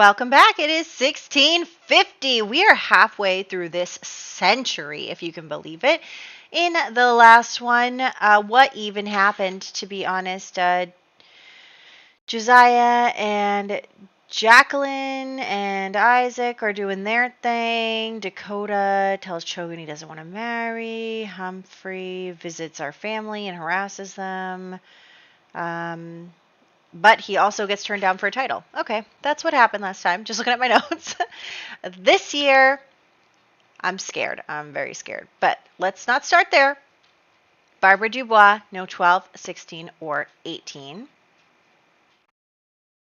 Welcome back. It is 1650. We are halfway through this century, if you can believe it. In the last one, what even happened, to be honest? Josiah and Jacqueline and Isaac are doing their thing. Dakota tells Chogan he doesn't want to marry. Humphrey visits our family and harasses them. But he also gets turned down for a title. Okay, that's what happened last time. Just looking at my notes. This year, I'm scared. I'm very scared. But let's not start there. Barbara Dubois, no 12, 16, or 18.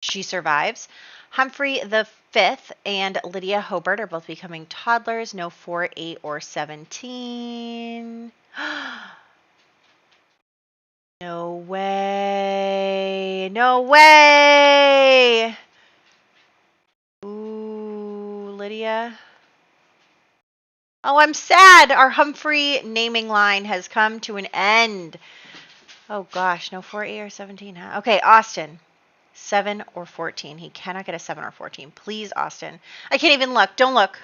She survives. Humphrey the Fifth and Lydia Hobart are both becoming toddlers, no 4, 8, or 17. No way. No way. Ooh, Lydia. Oh, I'm sad. Our Humphrey naming line has come to an end. Oh gosh, no 4, 8, or 17. Huh? Okay, Austin. 7 or 14. He cannot get a 7 or 14. Please, Austin. I can't even look. Don't look.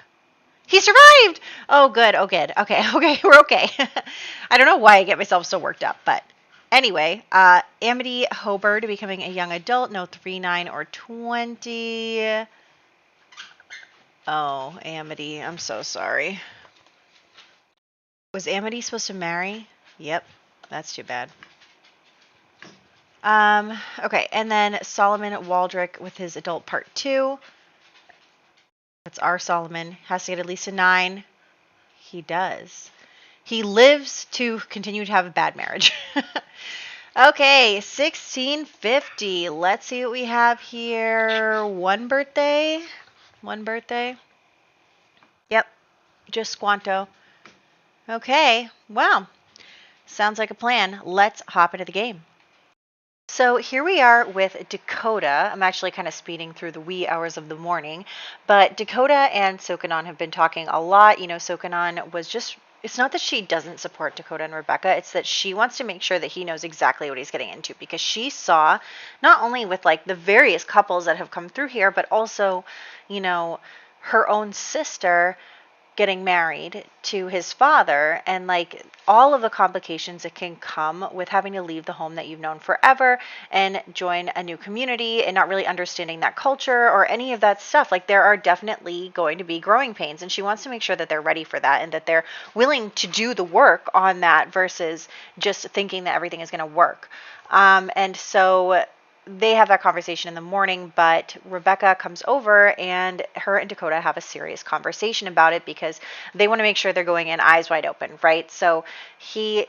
He survived! Oh, good. Oh, good. Okay, okay. We're okay. I don't know why I get myself so worked up, but anyway, Amity Hobart becoming a young adult. No 3, 9, or 20. Oh, Amity. I'm so sorry. Was Amity supposed to marry? Yep. That's too bad. Okay, and then Solomon Waldrick with his adult part 2. That's our Solomon. Has to get at least a 9. He does. He lives to continue to have a bad marriage. Okay, 1650. Let's see what we have here. One birthday. Yep, just Squanto. Okay, wow. Sounds like a plan. Let's hop into the game. So here we are with Dakota. I'm actually kind of speeding through the wee hours of the morning, but Dakota and Sokanon have been talking a lot. Sokanon was just, it's not that she doesn't support Dakota and Rebecca, it's that she wants to make sure that he knows exactly what he's getting into, because she saw, not only with like the various couples that have come through here, but also, her own sister getting married to his father, and like all of the complications that can come with having to leave the home that you've known forever and join a new community and not really understanding that culture or any of that stuff. Like, there are definitely going to be growing pains, and she wants to make sure that they're ready for that and that they're willing to do the work on that versus just thinking that everything is going to work. And so they have that conversation in the morning, but Rebecca comes over and her and Dakota have a serious conversation about it because they want to make sure they're going in eyes wide open, right? So he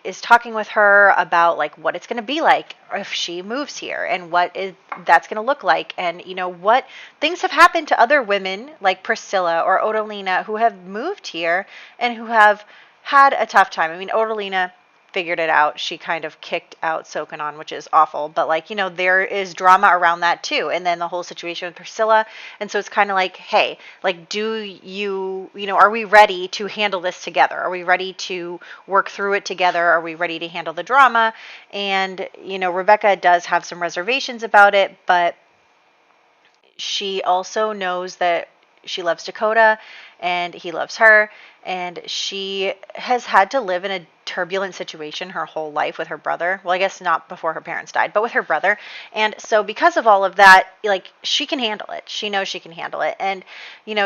is talking with her about like what it's going to be like if she moves here and what that's going to look like, and what things have happened to other women like Priscilla or Odalina who have moved here and who have had a tough time. I mean, Odalina figured it out. She kind of kicked out Sokanon, which is awful. But there is drama around that too. And then the whole situation with Priscilla. And so it's kind of like, hey, like, are we ready to handle this together? Are we ready to work through it together? Are we ready to handle the drama? And, Rebecca does have some reservations about it, but she also knows that she loves Dakota and he loves her, and she has had to live in a turbulent situation her whole life with her brother. Well, I guess not before her parents died, but with her brother. And so because of all of that, like, she can handle it. She knows she can handle it. And,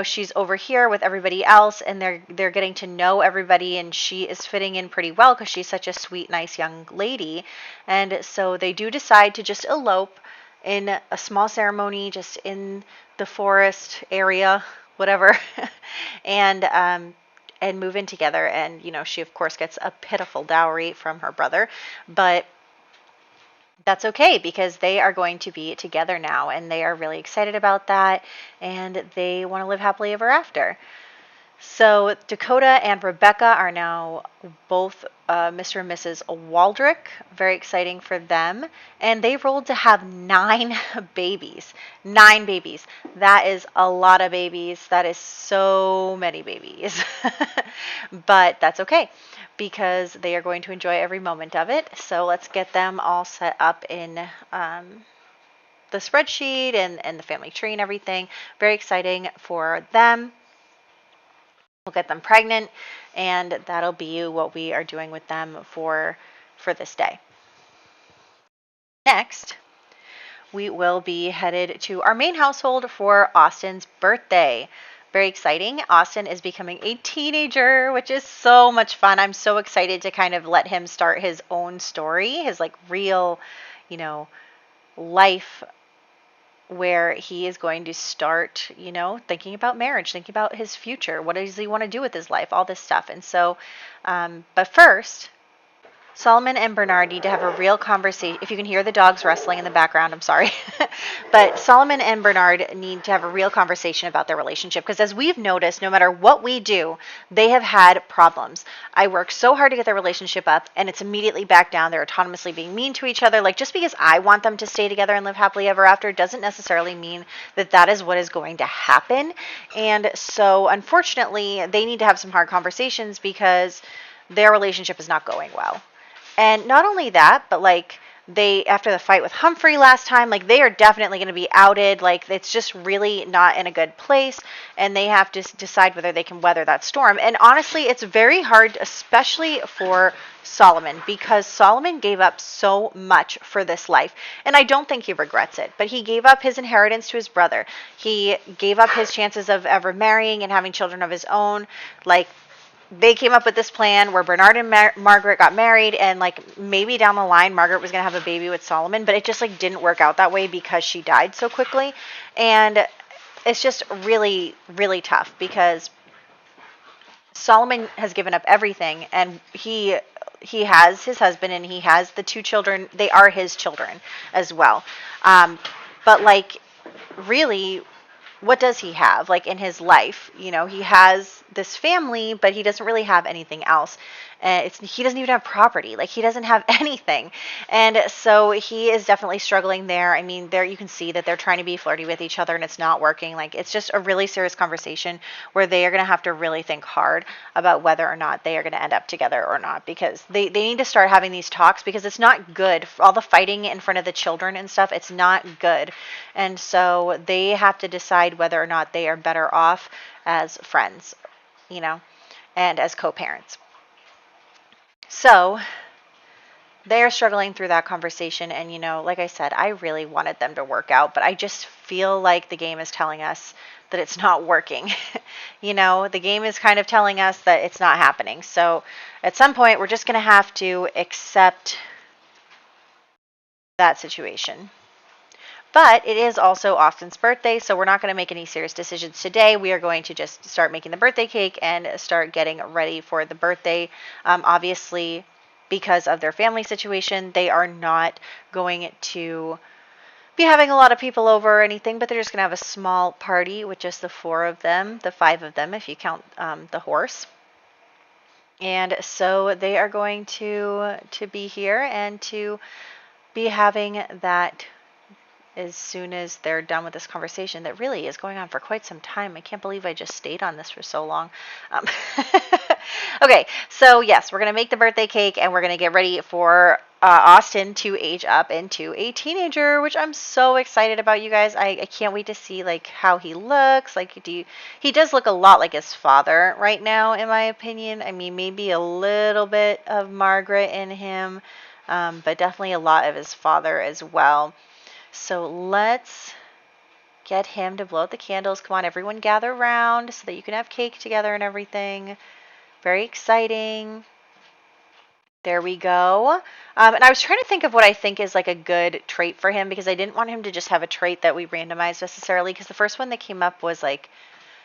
she's over here with everybody else, and they're getting to know everybody, and she is fitting in pretty well because she's such a sweet, nice young lady. And so they do decide to just elope in a small ceremony just in the forest area, whatever, and move in together. And she of course gets a pitiful dowry from her brother, but that's okay because they are going to be together now, and they are really excited about that, and they want to live happily ever after. So Dakota and Rebecca are now both Mr. and Mrs. Waldrick. Very exciting for them. And they rolled to have 9 babies. 9 babies. That is a lot of babies. That is so many babies. But that's okay because they are going to enjoy every moment of it. So let's get them all set up in the spreadsheet and the family tree and everything. Very exciting for them. We'll get them pregnant, and that'll be what we are doing with them for this day. Next, we will be headed to our main household for Austin's birthday. Very exciting. Austin is becoming a teenager, which is so much fun. I'm so excited to kind of let him start his own story, his like real, life, where he is going to start, thinking about marriage, thinking about his future. What does he want to do with his life? All this stuff. And so, but first, Solomon and Bernard need to have a real conversation. If you can hear the dogs wrestling in the background, I'm sorry. But Solomon and Bernard need to have a real conversation about their relationship, because as we've noticed, no matter what we do, they have had problems. I work so hard to get their relationship up, and it's immediately back down. They're autonomously being mean to each other. Like, just because I want them to stay together and live happily ever after doesn't necessarily mean that that is what is going to happen. And so, unfortunately, they need to have some hard conversations because their relationship is not going well. And not only that, but like they, after the fight with Humphrey last time, like they are definitely going to be outed. Like it's just really not in a good place, and they have to decide whether they can weather that storm. And honestly, it's very hard, especially for Solomon, because Solomon gave up so much for this life, and I don't think he regrets it. But he gave up his inheritance to his brother. He gave up his chances of ever marrying and having children of his own. Like, they came up with this plan where Bernard and Margaret got married, and like maybe down the line Margaret was going to have a baby with Solomon, but it just like didn't work out that way because she died so quickly. And it's just really, really tough because Solomon has given up everything, and he has his husband and he has the two children. They are his children as well. But like really, what does he have like in his life? He has this family, but he doesn't really have anything else. He doesn't even have property. Like he doesn't have anything. And so he is definitely struggling there. I mean, there you can see that they're trying to be flirty with each other and it's not working. Like it's just a really serious conversation where they are going to have to really think hard about whether or not they are going to end up together or not, because they need to start having these talks, because it's not good. All the fighting in front of the children and stuff, it's not good. And so they have to decide whether or not they are better off as friends, and as co-parents. So they are struggling through that conversation. And, like I said, I really wanted them to work out, but I just feel like the game is telling us that it's not working. The game is kind of telling us that it's not happening. So at some point, we're just going to have to accept that situation. But it is also Austin's birthday, so we're not going to make any serious decisions today. We are going to just start making the birthday cake and start getting ready for the birthday. Obviously, because of their family situation, they are not going to be having a lot of people over or anything, but they're just going to have a small party with just the 4 of them, the 5 of them if you count the horse. And so they are going to be here and to be having that as soon as they're done with this conversation that really is going on for quite some time. I can't believe I just stayed on this for so long. Okay, so yes, we're going to make the birthday cake and we're going to get ready for Austin to age up into a teenager, which I'm so excited about, you guys. I can't wait to see like how he looks. Like, he does look a lot like his father right now, in my opinion. I mean, maybe a little bit of Margaret in him, but definitely a lot of his father as well. So let's get him to blow out the candles. Come on, everyone gather around so that you can have cake together and everything. Very exciting. There we go. And I was trying to think of what I think is like a good trait for him, because I didn't want him to just have a trait that we randomized necessarily, because the first one that came up was like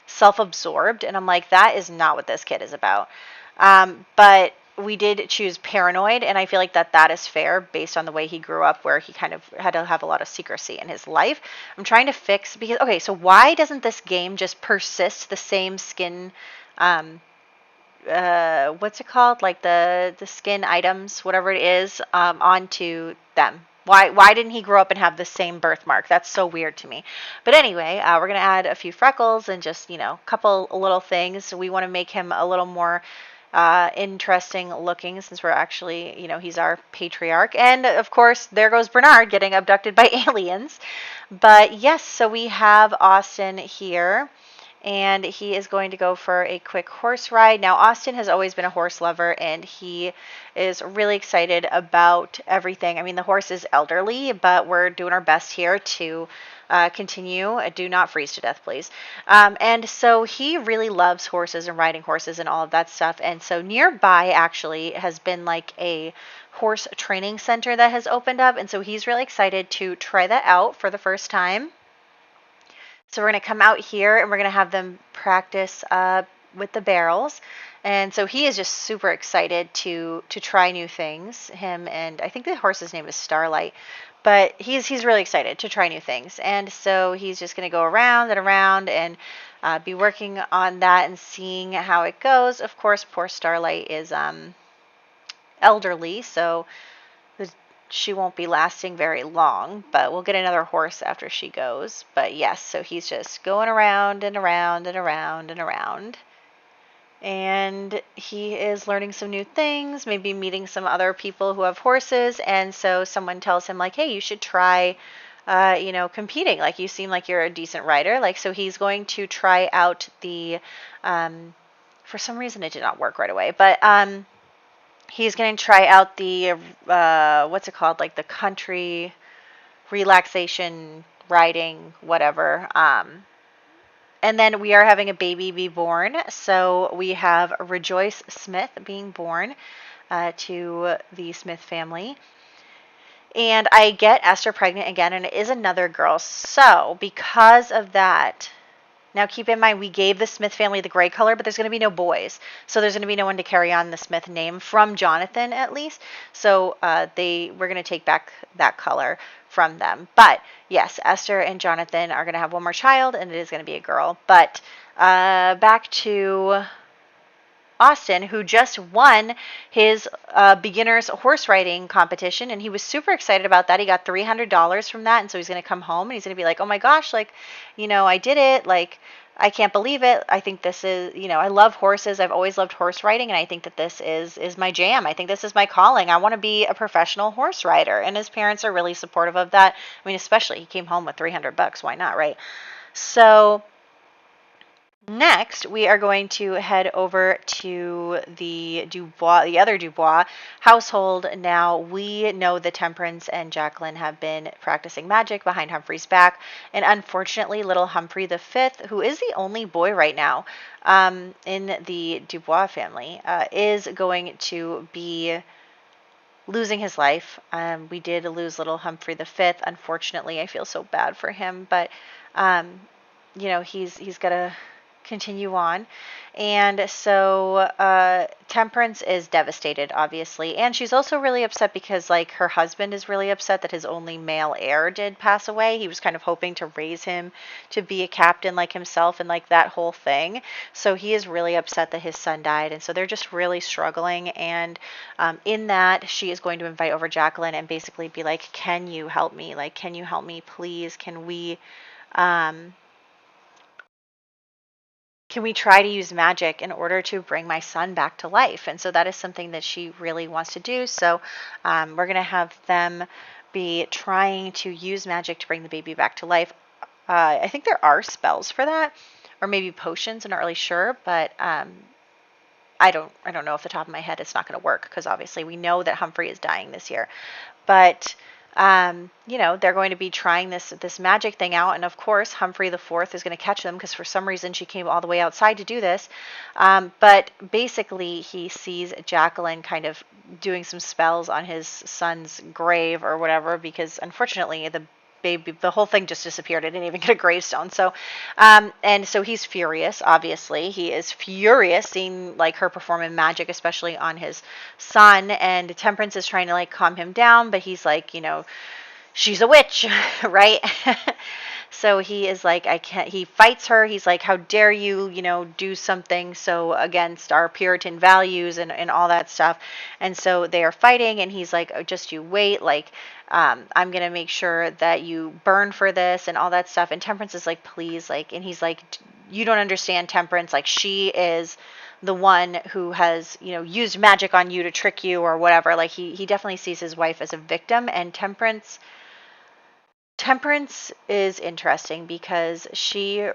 self-absorbed. And I'm like, that is not what this kid is about. But we did choose paranoid, and I feel like that is fair based on the way he grew up, where he kind of had to have a lot of secrecy in his life. I'm trying to fix, because, okay, so why doesn't this game just persist the same skin, what's it called? Like the skin items, whatever it is, onto them? Why didn't he grow up and have the same birthmark? That's so weird to me. But anyway, we're going to add a few freckles and just, a couple little things. We want to make him a little more interesting looking since we're actually, he's our patriarch. And of course, there goes Bernard getting abducted by aliens. But yes, so we have Austin here, and he is going to go for a quick horse ride. Now, Austin has always been a horse lover, and he is really excited about everything. I mean, the horse is elderly, but we're doing our best here to continue. Do not freeze to death, please. And so he really loves horses and riding horses and all of that stuff. And so nearby actually has been like a horse training center that has opened up. And so he's really excited to try that out for the first time. So we're going to come out here and we're going to have them practice with the barrels. And so he is just super excited to try new things. Him, and I think the horse's name is Starlight. But he's really excited to try new things. And so he's just going to go around and around and be working on that and seeing how it goes. Of course, poor Starlight is elderly, so she won't be lasting very long, but we'll get another horse after she goes. But yes, so he's just going around and around and around and around. And he is learning some new things, maybe meeting some other people who have horses. And so someone tells him, like, hey, you should try, competing. Like, you seem like you're a decent rider. Like, so he's going to try out the, for some reason it did not work right away, but he's going to try out the, what's it called? Like the country relaxation riding, whatever. And then we are having a baby be born. So we have Rejoice Smith being born to the Smith family. And I get Esther pregnant again, and it is another girl. So because of that, now keep in mind we gave the Smith family the gray color, but there's going to be no boys. So there's going to be no one to carry on the Smith name from Jonathan, at least. So we're going to take back that color from them. But yes, Esther and Jonathan are going to have one more child, and it is going to be a girl. But back to Austin, who just won his beginner's horse riding competition, and he was super excited about that. He got $300 from that, and so he's going to come home and he's going to be like, oh my gosh, like, I did it. Like, I can't believe it. I think this is, I love horses. I've always loved horse riding, and I think that this is my jam. I think this is my calling. I want to be a professional horse rider. And his parents are really supportive of that. I mean, especially he came home with $300. Why not, right? So next, we are going to head over to the other Dubois household. Now, we know that Temperance and Jacqueline have been practicing magic behind Humphrey's back, and unfortunately, little Humphrey V, who is the only boy right now in the Dubois family, is going to be losing his life. We did lose little Humphrey V. Unfortunately, I feel so bad for him, but he's got to continue on. And so Temperance is devastated, obviously, and she's also really upset because like her husband is really upset that his only male heir did pass away. He was kind of hoping to raise him to be a captain like himself and like that whole thing. So he is really upset that his son died, and so they're just really struggling. And in that, she is going to invite over Jacqueline and basically be like, can you help me? Like, can you help me, please? Can we try to use magic in order to bring my son back to life? And so that is something that she really wants to do. So we're going to have them be trying to use magic to bring the baby back to life. I think there are spells for that, or maybe potions. I'm not really sure, but I don't know off the top of my head. It's not going to work because obviously we know that Humphrey is dying this year. But they're going to be trying this magic thing out. And of course, Humphrey IV is going to catch them because for some reason she came all the way outside to do this. But basically he sees Jacqueline kind of doing some spells on his son's grave or whatever, because unfortunately the whole thing just disappeared. I didn't even get a gravestone. So, and so he's furious, obviously. He is furious seeing like her performing magic, especially on his son. And Temperance is trying to like calm him down, but he's like, she's a witch, right? So he is like, he fights her. He's like, how dare you, do something so against our Puritan values and all that stuff. And so they are fighting, and he's like, oh, just you wait. Like, I'm going to make sure that you burn for this and all that stuff. And Temperance is like, please, like, and he's like, you don't understand Temperance. Like, she is the one who has, used magic on you to trick you or whatever. Like, he definitely sees his wife as a victim. And Temperance is interesting because she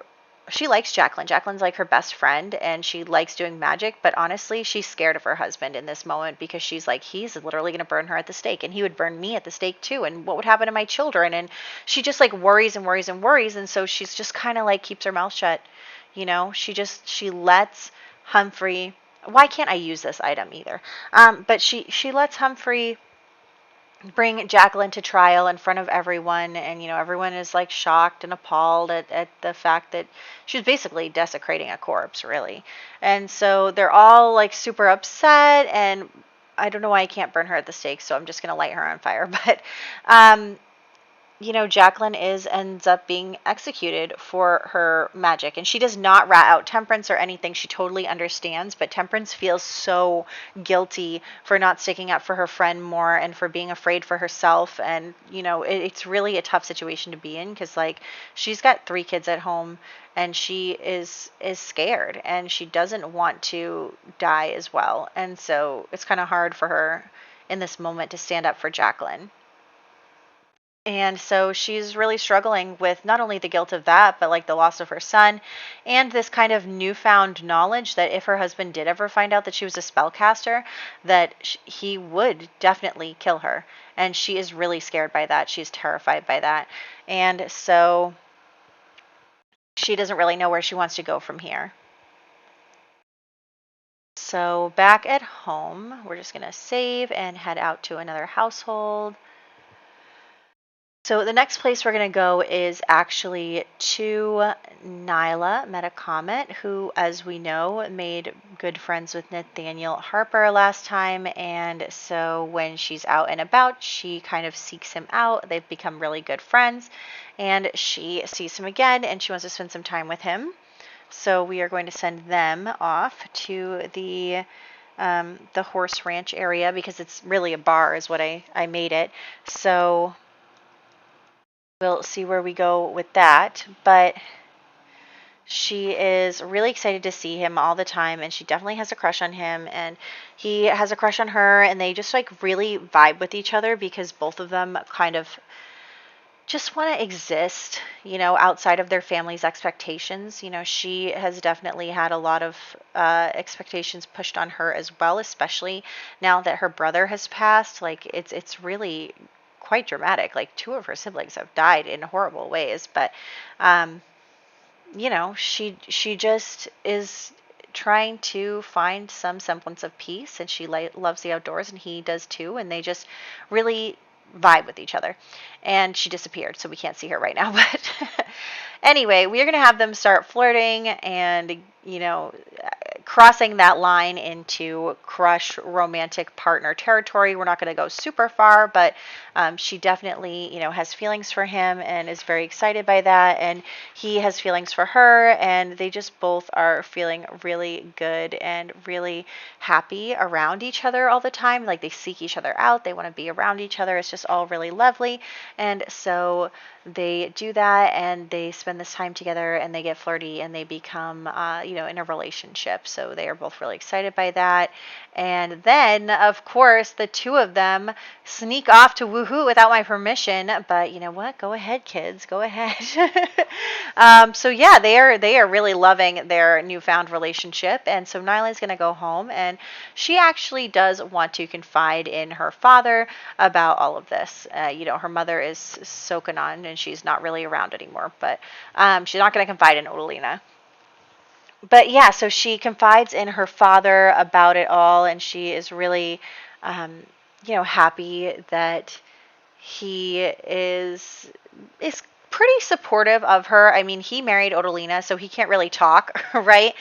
likes Jacqueline. Jacqueline's like her best friend, and she likes doing magic, but honestly, she's scared of her husband in this moment because she's like, he's literally going to burn her at the stake, and he would burn me at the stake too, and what would happen to my children? And she just like worries and worries and worries, and so she's just kind of like keeps her mouth shut. She lets Humphrey. Why can't I use this item either? But she lets Humphrey bring Jacqueline to trial in front of everyone, and everyone is like shocked and appalled at the fact that she was basically desecrating a corpse, really. And so they're all like super upset, and I don't know why I can't burn her at the stake, so I'm just gonna light her on fire. But Jacqueline ends up being executed for her magic. And she does not rat out Temperance or anything. She totally understands. But Temperance feels so guilty for not sticking up for her friend more and for being afraid for herself. And, it's really a tough situation to be in because, like, she's got 3 kids at home and she is scared and she doesn't want to die as well. And so it's kind of hard for her in this moment to stand up for Jacqueline. And so she's really struggling with not only the guilt of that, but like the loss of her son and this kind of newfound knowledge that if her husband did ever find out that she was a spellcaster, that he would definitely kill her. And she is really scared by that. She's terrified by that. And so she doesn't really know where she wants to go from here. So back at home, we're just going to save and head out to another household. So the next place we're going to go is actually to Nyla Metacomet, who, as we know, made good friends with Nathaniel Harper last time. And so when she's out and about, she kind of seeks him out. They've become really good friends. And she sees him again, and she wants to spend some time with him. So we are going to send them off to the horse ranch area because it's really a bar is what I made it. So we'll see where we go with that, but she is really excited to see him all the time, and she definitely has a crush on him, and he has a crush on her, and they just like really vibe with each other because both of them kind of just want to exist, outside of their family's expectations. She has definitely had a lot of expectations pushed on her as well, especially now that her brother has passed. Like it's really quite dramatic. Like 2 of her siblings have died in horrible ways, but she just is trying to find some semblance of peace, and she loves the outdoors, and he does too, and they just really vibe with each other. And she disappeared, so we can't see her right now, but anyway, we're going to have them start flirting and crossing that line into crush romantic partner territory. We're not going to go super far, but she definitely has feelings for him and is very excited by that, and he has feelings for her, and they just both are feeling really good and really happy around each other all the time. Like, they seek each other out, they want to be around each other. It's just all really lovely. And so they do that, and they spend this time together, and they get flirty, and they become in a relationship. So they are both really excited by that. And then, of course, the 2 of them sneak off to woohoo without my permission. But you know what? Go ahead, kids. Go ahead. So yeah, they are really loving their newfound relationship. And so Nyla's going to go home, and she actually does want to confide in her father about all of this. Her mother is Sokanon, and she's not really around anymore. But she's not going to confide in Odalina. But yeah, so she confides in her father about it all, and she is really, happy that he is pretty supportive of her. I mean, he married Odalina, so he can't really talk, right?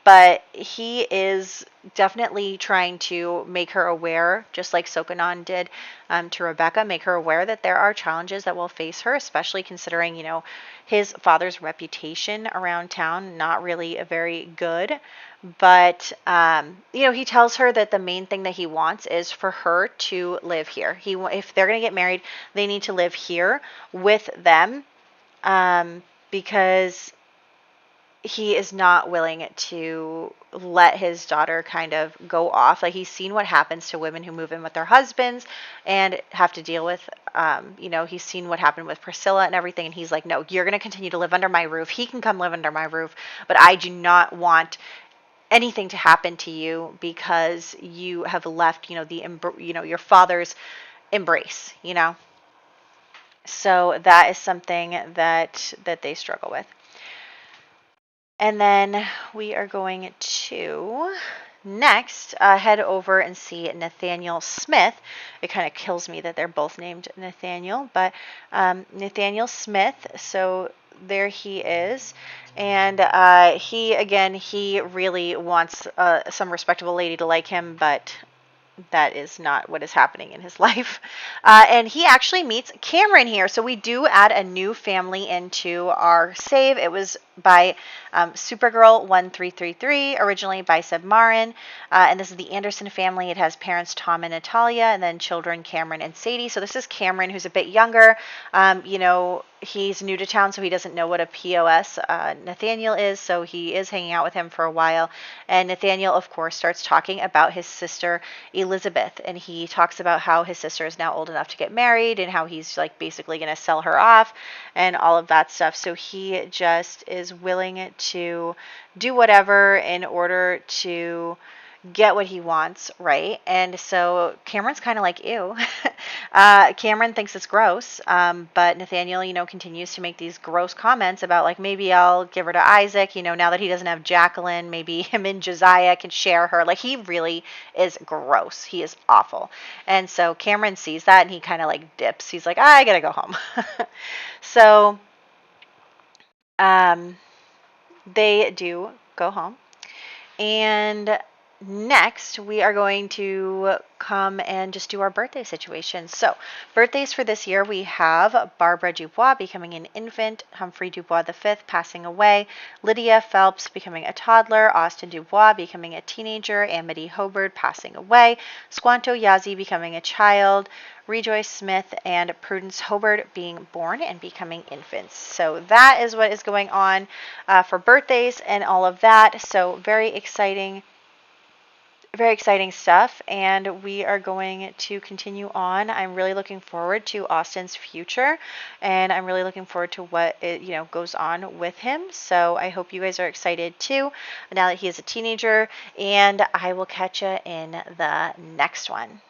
But he is definitely trying to make her aware, just like Sokanon did to Rebecca, make her aware that there are challenges that will face her, especially considering, his father's reputation around town, not really a very good. But, he tells her that the main thing that he wants is for her to live here. If they're going to get married, they need to live here with them because he is not willing to let his daughter kind of go off. Like, he's seen what happens to women who move in with their husbands and have to deal with, he's seen what happened with Priscilla and everything. And he's like, no, you're going to continue to live under my roof. He can come live under my roof, but I do not want anything to happen to you because you have left, your father's embrace, So that is something that they struggle with. And then we are going to next head over and see Nathaniel Smith. It kind of kills me that they're both named Nathaniel, but Nathaniel Smith. So there he is. And he really wants some respectable lady to like him, but that is not what is happening in his life. And he actually meets Cameron here. So we do add a new family into our save. It was by Supergirl 1333, originally by Seb Marin. And this is the Anderson family. It has parents Tom and Natalia, and then children Cameron and Sadie. So this is Cameron, who's a bit younger. He's new to town, so he doesn't know what a POS Nathaniel is, so he is hanging out with him for a while. And Nathaniel, of course, starts talking about his sister Elizabeth, and he talks about how his sister is now old enough to get married and how he's like basically going to sell her off and all of that stuff. So he just is willing to do whatever in order to get what he wants, right? And so Cameron's kind of like, ew. Cameron thinks it's gross, but Nathaniel, continues to make these gross comments about, like, maybe I'll give her to Isaac, now that he doesn't have Jacqueline, maybe him and Josiah can share her. Like, he really is gross. He is awful. And so Cameron sees that, and he kind of, like, dips. He's like, I gotta go home. So they do go home. And next, we are going to come and just do our birthday situation. So, birthdays for this year, we have Barbara Dubois becoming an infant, Humphrey Dubois V passing away, Lydia Phelps becoming a toddler, Austin Dubois becoming a teenager, Amity Hobart passing away, Squanto Yazzie becoming a child, Rejoice Smith and Prudence Hobart being born and becoming infants. So that is what is going on for birthdays and all of that. So very exciting stuff, and we are going to continue on. I'm really looking forward to Austin's future, and I'm really looking forward to what goes on with him. So I hope you guys are excited too, now that he is a teenager, and I will catch you in the next one.